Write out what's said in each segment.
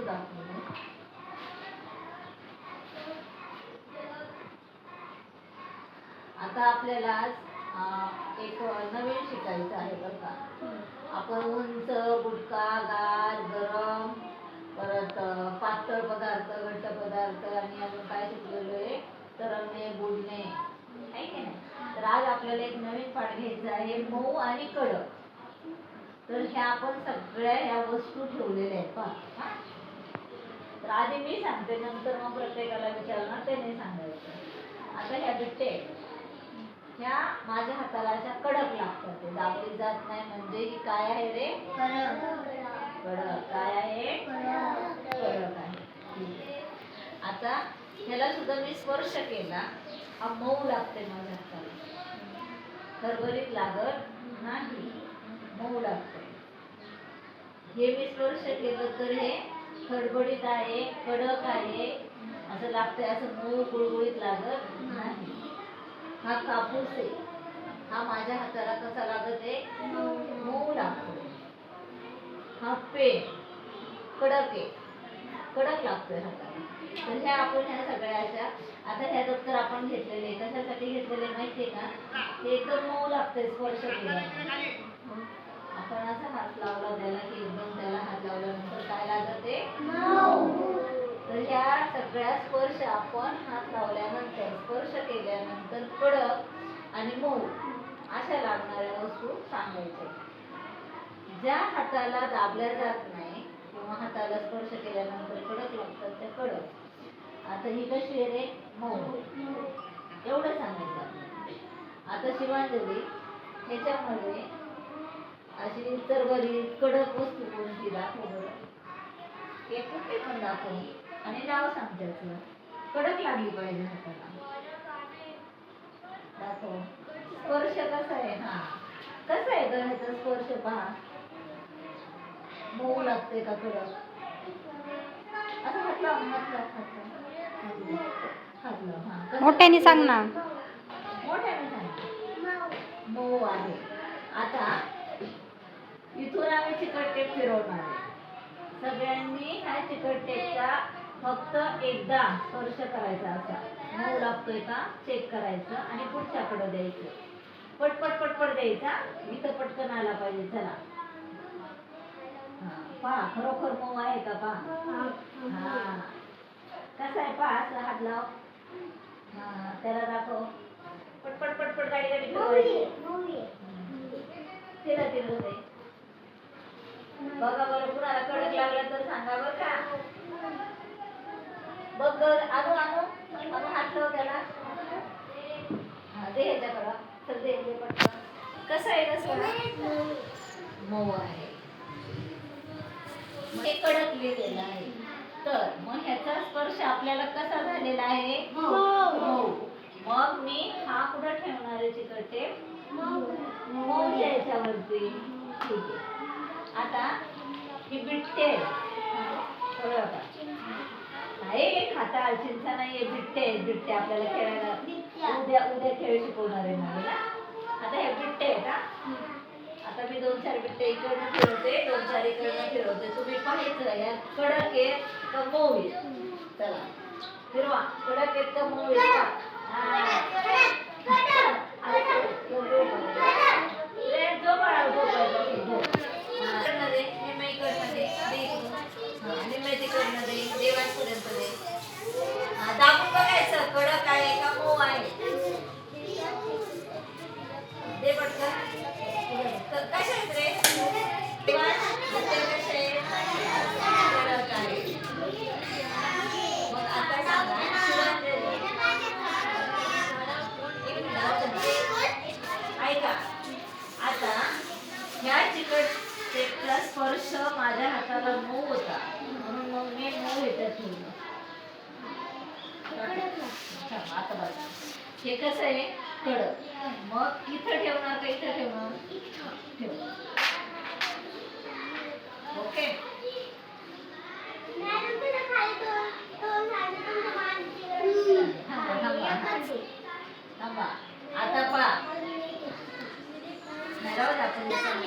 दाखवते. आता आपल्याला आज एक नवीन शिकायचं आहे बरं का. आपण उंच, बुटका, गार, गरम, परत पातळ पदार्थ, घट्ट पदार्थ आणि अजून काय शिकलेलो आहे, तरंगणे, बुडणे, आहे की नाही. तर आज आपल्याला एक नवीन पाठ घ्यायचा आहे, मऊ आणि कडक. तर ह्या आपण सगळ्या ह्या वस्तू ठेवलेल्या आहेत पहा. तर आधी मी सांगते, नंतर मग प्रत्येकाला विचारणार त्याने सांगायचं. आता ह्या बिट्टे ह्या माझ्या हाताला अशा कडक लागतात, ते दाबली जात नाही. म्हणजे ही काय आहे रे? कडक. काय आहे? कडक आहे. आता ह्याला सुद्धा मी स्पर्श केला, हा मऊ लागते माझ्या हाताला, खरबरीत लागत नाही, मऊ लागते. हे मी स्पर्श केलं तर हे खडबडीत आहे, कडक आहे असं लागतंय, असं मऊ गुळगुळीत लागत नाही. हा कापूस आहे, हा माझ्या हाताला कसा लागत आहे? मऊ लागतो. हा पेन कडक आहे, कडक लागतोय हाताला. तर ह्या आपण ह्या सगळ्या अशा, आता ह्या दप्तर आपण घेतलेले कशासाठी घेतलेले माहितीये का? हे एकदम मऊ लागतंय स्पर्श केला. आपण असा हात लावला त्याला की एकदम त्याला हात लावल्यानंतर काय लागत आहे? मऊ. तर ह्या सगळ्या स्पर्श आपण हात लावल्यानंतर, स्पर्श केल्यानंतर कडक आणि मऊ अशा लागणाऱ्या वस्तू सांगायच्या. ज्या हाताला दाबल्या जात नाही किंवा हाताला स्पर्श केल्यानंतर कडक लागतात त्या कडक. आता ही कशी आहे रे? मऊ. एवढं सांगायचं. आता शिवांजली ह्याच्यामध्ये अशी चरबरीत कडक वस्तू कोणती दाखव बरं. एक कुठे पण दाखव आणि नाव सांग त्याचं. कडक लागली पाहिजे हाताला. दाखव. स्पर्श कसा आहे? हा कसा आहे ग ह्याचा स्पर्श पहा. मऊ लागते का कडक? असं हात लाव, हात लाव, हात लाव. हा मोठ्याने सांग ना. मोठ्याने सांग. मऊ आहे. आता इथून आम्ही चिकट टेप फिरवणार आहे. सगळ्यांनी ह्या चिकट टेपचा फक्त एकदा स्पर्श करायचा, असा मऊ लागतोय का चेक करायचं आणि पुढच्याकडे द्यायचं. पटपट पटपट द्यायचा, इथं पटकन आला पाहिजे. चला पहा, खरोखर मऊ आहे का पहा. हा कसा आहे पहा. असं हात लाव. हा त्याला दाखव. पटपट पटपट गाडी गाडी फिरवायची. तिला तिला दे. बघा बरं, कुणाला कडक लागला तर सांगा बरं का. बघ आणू आणू आणू हात लाव त्याला. हा दे ह्याच्याकडं. चल दे दे पटकन. कसं आहे कसं? मऊ आहे. हे कडक लिहिलेलं आहे. तर मग ह्याचा स्पर्श आपल्याला कसा झालेला आहे? मऊ. मग मी हा कुठं ठेवणार आहे चिकट टेप? मऊच्या ह्याच्यावरती. ठीक आहे. आता ही बिट्टे आहे, खाता चिंता नाहीये. बिट्टे आहेत, बिट्टे आपल्याला खेळायला उद्या उद्या खेळ शिकवणार आहे मला. आता हे बिट्टे आहेत हा. आता मी 2-4 बिट्टे इकडनं फिरवते, 2-4 इकडनं फिरवते. तुम्ही पाहायचं या कडक आहेत का मऊ आहेत. चला फिरवा. कडक आहेत का मऊ आहेत? जो बाळा देवांपर्यंत दे. दाबून बघायचं कडक आहे का मऊ आहे. दे पटकन. कशा आहेत रे? कडक आहे. मग आता सांगा ऐका. आता ह्या चिकट टेपचा स्पर्श माझ्या हाताला मऊ होता, म्हणून मग मी मऊ ह्याच्यात ठेवलं. आता बघ हे कसं आहे? कडक. मग इथं ठेवणार का इथं ठेवणार? ठेव. ओके. थांबा. आता पहा. राहू आपण कारण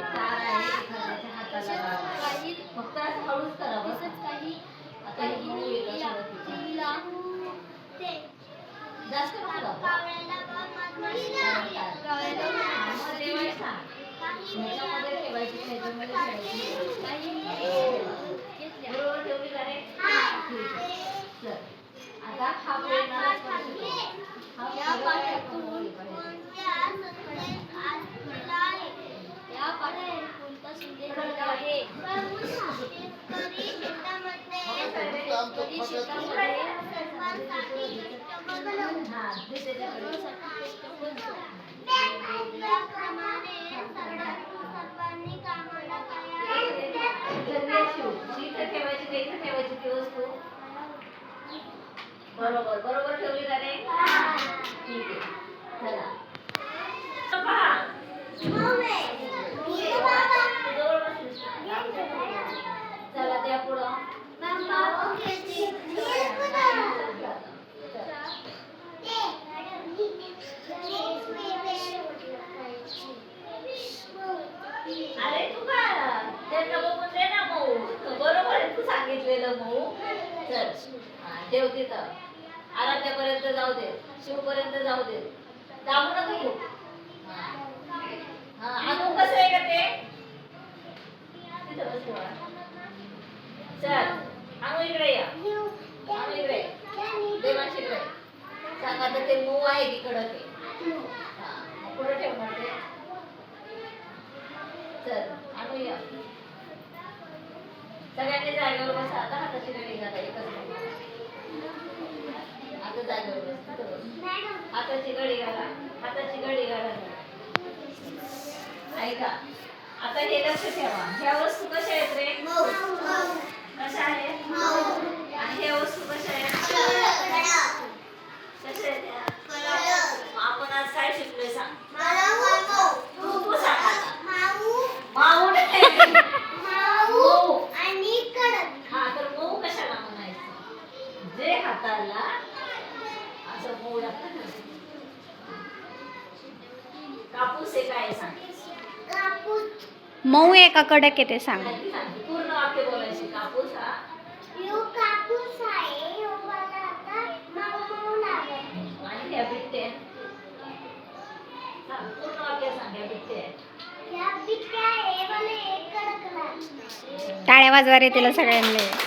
तार आहे. बरोबर ठेवली का रे? ठीक आहे. चल. आता हा प्रेरणारा स्पर्श कर. हा पाठातून या पाठात कोणता संदेश दिला आहे? शेतकरी शेतामध्ये त्याप्रमाणे सर्वांनी कामाला ठेवायची का इथं ठेवायची ती वस्तू? बरोबर बरोबर ठेवली का रे? ठीक आहे. चला पहा. जवळ बसलीस का? चला द्या पुढं. अरे तू का त्यांना बघून दे ना मऊ. बरोबर आहे तू सांगितलेलं मऊ. चल ठेव तिथं. आराध्यापर्यंत जाऊ दे, शिवपर्यंत जाऊ दे. दाबू नको तू. हा अजून कसं आहे का ते? तिथं बस ठेवा. चल अनु इकडे या. अनु इकडे. देवांश इकडे. सांगा तर ते मऊ आहे की कडक आहे? हा पुढे ठेवणार ते. चल अनु या. सगळ्यांनी जागेवर बसा. आता हाताची घडी घाला. एकच मिनिट. आता जागेवर बस. तिथं बस. हाताची घडी घाला. हाताची घडी घाला. ऐका आता हे लक्ष ठेवा. ह्या वस्तू कशा आहेत रे? कशा आहेत? आणि ह्या वस्तू कशा आहेत? कशा आहेत ह्या? आपण आज काय शिकलोय सांग? तू सांग आता. माऊ नाही. मऊ. हा तर मऊ कशाला म्हणायचं? जे हाताला असं मऊ लागतं ना. कापूस हे काय सांग? मऊ आहे का कडक आहे ते सांग. नाही सांगते. पूर्ण वाक्य बोलायचे. कापूस हा आणि ह्या बिट्ट्या. सांग पूर्ण वाक्य सांग. ह्या बिट्ट्या टाळ्या वाजवा रे तिला सगळ्यांना.